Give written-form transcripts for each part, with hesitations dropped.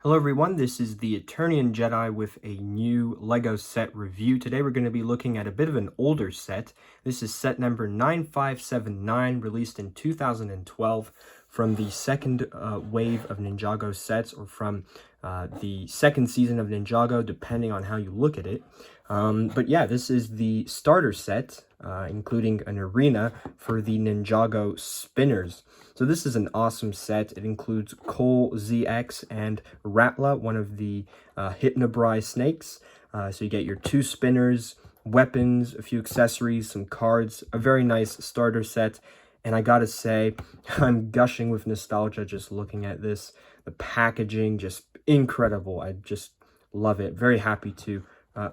Hello everyone, this is the Eternian Jedi with a new LEGO set review. Today we're going to be looking at a bit of an older set. This is set number 9579, released in 2012 from the second wave of Ninjago sets, or from the second season of Ninjago, depending on how you look at it. But yeah, this is the starter set, including an arena for the Ninjago spinners. So this is an awesome set. It includes Cole ZX and Rattla, one of the Hypnobrai snakes. So you get your two spinners, weapons, a few accessories, some cards, a very nice starter set. And I gotta say, I'm gushing with nostalgia just looking at this. The packaging, just incredible. I just love it. Very happy to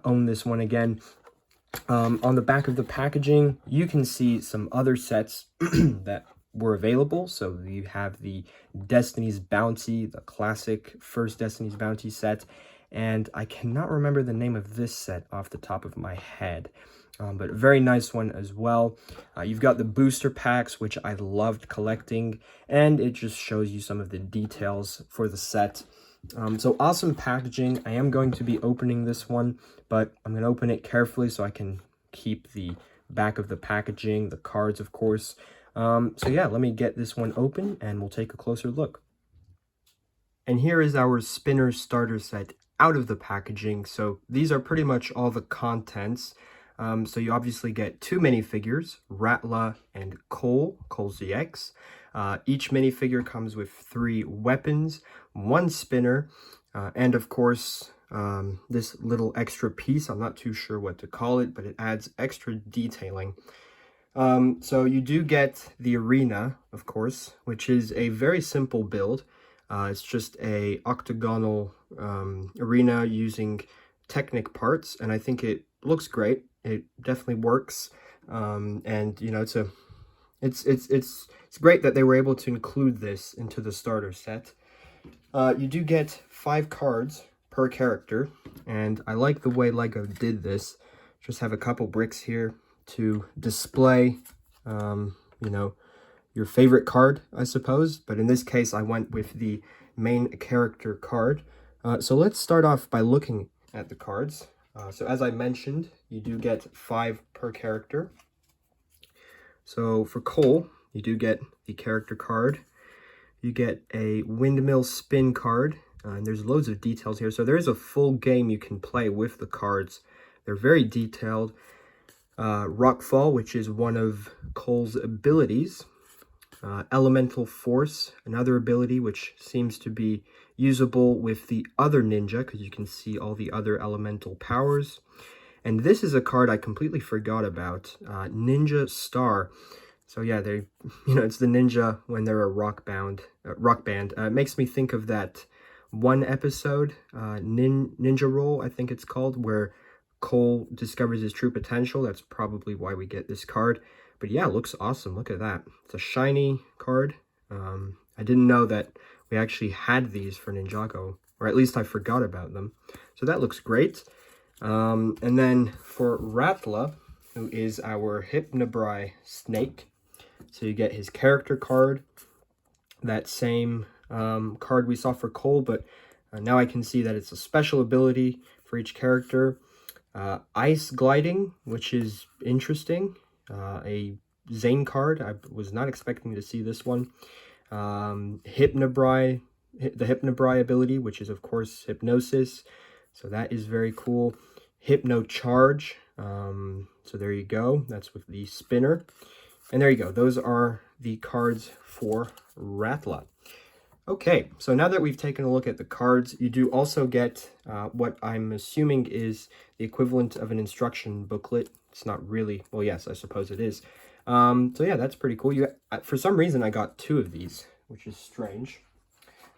own this one again. On the back of the packaging, you can see some other sets that were available. So you have the Destiny's Bounty, the classic first Destiny's Bounty set, and I cannot remember the name of this set off the top of my head, but a very nice one as well. You've got the booster packs, which I loved collecting, and it just shows you some of the details for the set. So awesome packaging. I am going to be opening this one, but I'm going to open it carefully so I can keep the back of the packaging, the cards, of course. So yeah, let me get this one open and we'll take a closer look. And here is our spinner starter set out of the packaging. So these are pretty much all the contents. So you obviously get two minifigures, Rattla and Cole ZX. Each minifigure comes with 3 weapons, 1 spinner, and of course, this little extra piece. I'm not too sure what to call it, but it adds extra detailing. So you do get the arena, of course, which is a very simple build. It's just a octagonal arena using Technic parts, and I think it looks great. It definitely works, and you know, it's great that they were able to include this into the starter set. You do get 5 cards per character, and I like the way LEGO did this. Just have a couple bricks here to display, you know, your favorite card, I suppose. But in this case, I went with the main character card. So let's start off by looking at the cards. So as I mentioned, you do get 5 per character. So for Cole, you do get the character card. You get a windmill spin card, and there's loads of details here. So there is a full game you can play with the cards. They're very detailed. Rockfall, which is one of Cole's abilities. Elemental Force, another ability which seems to be usable with the other ninja, because you can see all the other elemental powers. And this is a card I completely forgot about, Ninja Star. So yeah, it's the ninja when they're a rock band. It makes me think of that one episode, Ninja Roll, I think it's called, where Cole discovers his true potential. That's probably why we get this card. But yeah, it looks awesome. Look at that. It's a shiny card. I didn't know that we actually had these for Ninjago, or at least I forgot about them. So that looks great. And then for Rattla, who is our Hypnobrai snake, so you get his character card, that same card we saw for Cole, but now I can see that it's a special ability for each character. Ice gliding, which is interesting. A Zane card. I was not expecting to see this one. Hypnobrai, the Hypnobrai ability, which is of course hypnosis. So that is very cool. Hypno charge. So there you go. That's with the spinner. And there you go. Those are the cards for Rattla. Okay, so now that we've taken a look at the cards, you do also get what I'm assuming is the equivalent of an instruction booklet. It's not really, well, yes, I suppose it is. So yeah, that's pretty cool. For some reason, I got 2 of these, which is strange.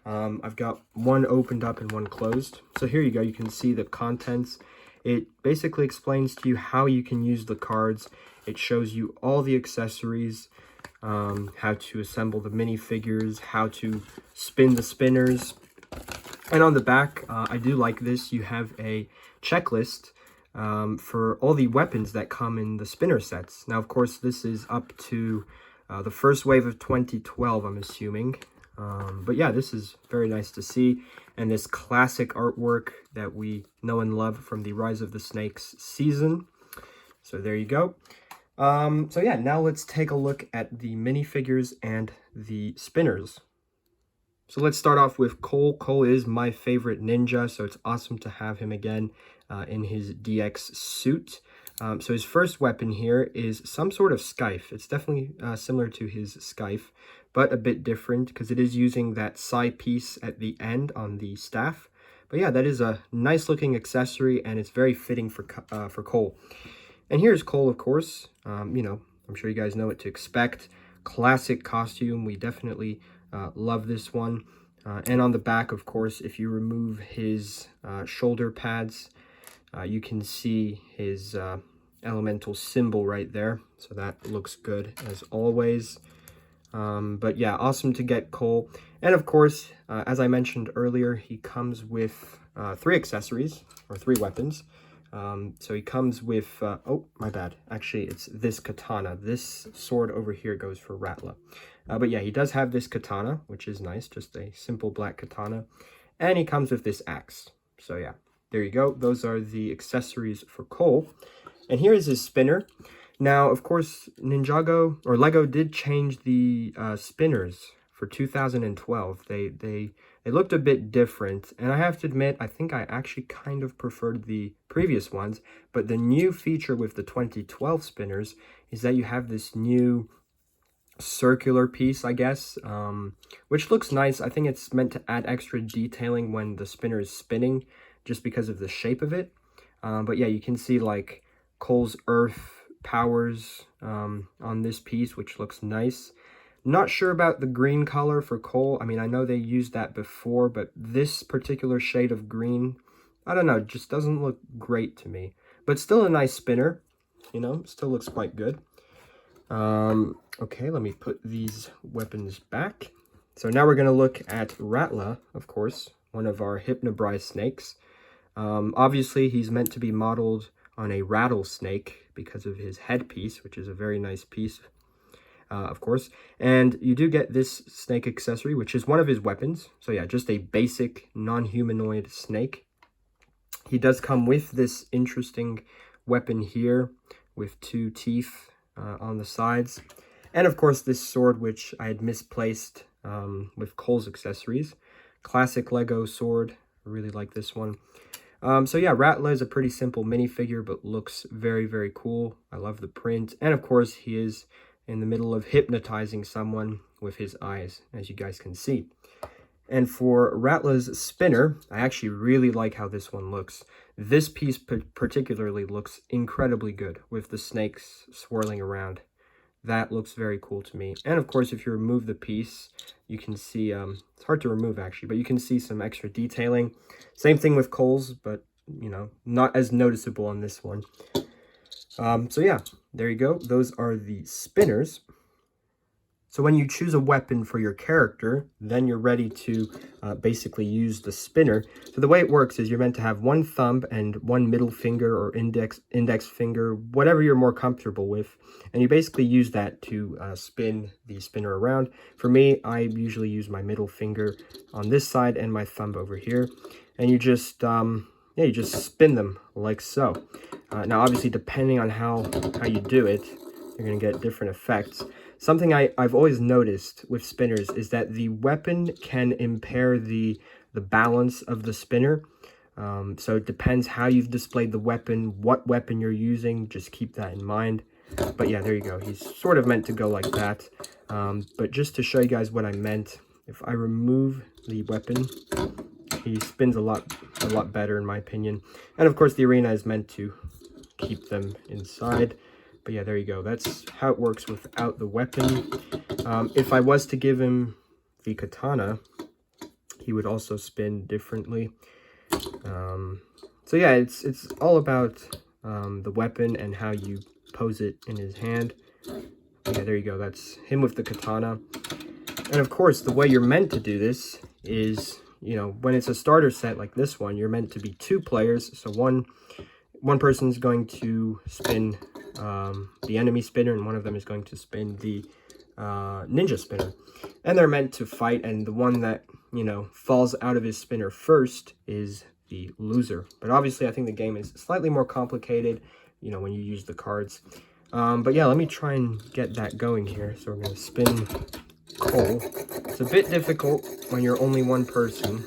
I've got one opened up and one closed. So here you go. You can see the contents. It basically explains to you how you can use the cards. It shows you all the accessories, how to assemble the minifigures, how to spin the spinners. And on the back, I do like this. You have a checklist for all the weapons that come in the spinner sets. Now, of course, this is up to the first wave of 2012, I'm assuming. But yeah, this is very nice to see. And this classic artwork that we know and love from the Rise of the Snakes season. So there you go. So yeah, now let's take a look at the minifigures and the spinners. So let's start off with Cole. Cole is my favorite ninja, so it's awesome to have him again in his DX suit. So his first weapon here is some sort of scythe. It's definitely similar to his scythe, but a bit different because it is using that side piece at the end on the staff. But yeah, that is a nice looking accessory, and it's very fitting for Cole. And here's Cole, of course. You know, I'm sure you guys know what to expect. Classic costume. We definitely love this one. And on the back, of course, if you remove his shoulder pads, you can see his elemental symbol right there. So that looks good as always. But yeah, awesome to get Cole. And of course, as I mentioned earlier, he comes with 3 accessories, or 3 weapons. So he comes with, oh, my bad. Actually, it's this katana. This sword over here goes for Rattla. But yeah, he does have this katana, which is nice. Just a simple black katana. And he comes with this axe. So yeah, there you go. Those are the accessories for Cole. And here is his spinner. Now, of course, Ninjago, or Lego, did change the spinners for 2012. They looked a bit different, and I have to admit, I think I actually kind of preferred the previous ones, but the new feature with the 2012 spinners is that you have this new circular piece, I guess, which looks nice. I think it's meant to add extra detailing when the spinner is spinning, just because of the shape of it. But yeah, you can see like Cole's earth powers on this piece, which looks nice. Not sure about the green color for Cole. I mean, I know they used that before, but this particular shade of green, I don't know, just doesn't look great to me. But still a nice spinner, you know, still looks quite good. Okay, let me put these weapons back. So now we're going to look at Rattla, of course, one of our Hypnobrise snakes. Obviously, he's meant to be modeled on a rattlesnake because of his headpiece, which is a very nice piece. Of course, and you do get this snake accessory, which is one of his weapons. So yeah, just a basic non-humanoid snake. He does come with this interesting weapon here with 2 teeth on the sides, and of course this sword, which I had misplaced with Cole's accessories. Classic Lego sword. I really like this one. So yeah, Rattla is a pretty simple minifigure, but looks very, very cool. I love the print, and of course he is in the middle of hypnotizing someone with his eyes, as you guys can see. And for Rattla's spinner, I actually really like how this one looks. This piece particularly looks incredibly good with the snakes swirling around. That looks very cool to me. And of course, if you remove the piece, you can see, it's hard to remove actually, but you can see some extra detailing. Same thing with Cole's, but you know, not as noticeable on this one. So yeah, there you go. Those are the spinners. So when you choose a weapon for your character, then you're ready to basically use the spinner. So the way it works is you're meant to have 1 thumb and 1 middle finger or index finger, whatever you're more comfortable with. And you basically use that to spin the spinner around. For me, I usually use my middle finger on this side and my thumb over here. And you just, yeah, you just spin them like so. Now, obviously, depending on how you do it, you're going to get different effects. Something I've always noticed with spinners is that the weapon can impair the balance of the spinner. So it depends how you've displayed the weapon, what weapon you're using. Just keep that in mind. But yeah, there you go. He's sort of meant to go like that. But just to show you guys what I meant, if I remove the weapon, he spins a lot better in my opinion. And of course the arena is meant to keep them inside. But yeah, there you go. That's how it works without the weapon. If I was to give him the katana, he would also spin differently. So yeah, it's all about the weapon and how you pose it in his hand. Yeah, there you go. That's him with the katana. And of course, the way you're meant to do this is, you know, when it's a starter set like this one, you're meant to be 2 players. So one person's going to spin the enemy spinner, and one of them is going to spin the ninja spinner. And they're meant to fight, and the one that, you know, falls out of his spinner first is the loser. But obviously, I think the game is slightly more complicated, you know, when you use the cards. But yeah, let me try and get that going here. So we're going to spin Cole. It's a bit difficult when you're only one person,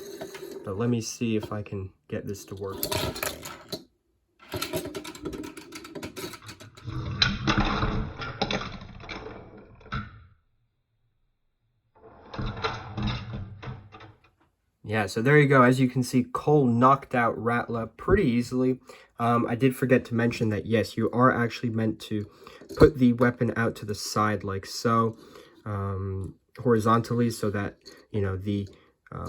but let me see if I can get this to work. Yeah, so there you go. As you can see, Cole knocked out Rattla pretty easily. I did forget to mention that, yes, you are actually meant to put the weapon out to the side like so, horizontally, so that, you know, the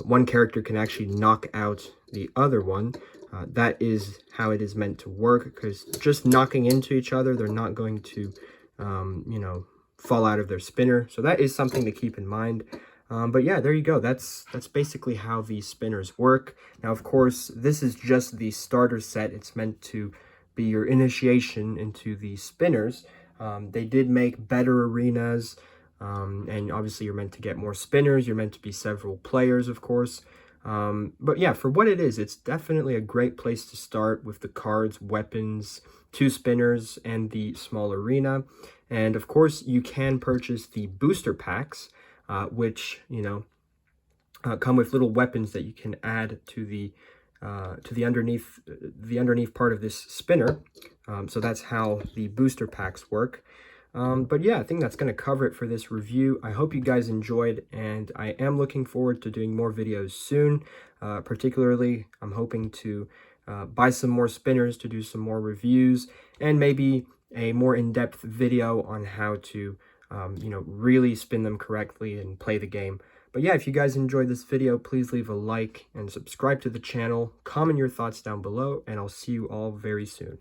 one character can actually knock out the other one. That is how it is meant to work, because just knocking into each other, they're not going to, you know, fall out of their spinner. So that is something to keep in mind. But yeah, there you go. That's basically how these spinners work. Now, of course, this is just the starter set. It's meant to be your initiation into the spinners. They did make better arenas, and obviously you're meant to get more spinners. You're meant to be several players, of course. But yeah, for what it is, it's definitely a great place to start with the cards, weapons, 2 spinners, and the small arena. And of course, you can purchase the booster packs, which, you know, come with little weapons that you can add to the underneath part of this spinner. So that's how the booster packs work. But yeah, I think that's going to cover it for this review. I hope you guys enjoyed, and I am looking forward to doing more videos soon. Particularly, I'm hoping to buy some more spinners to do some more reviews, and maybe a more in-depth video on how to you know, really spin them correctly and play the game. But yeah, if you guys enjoyed this video, please leave a like and subscribe to the channel. Comment your thoughts down below, and I'll see you all very soon.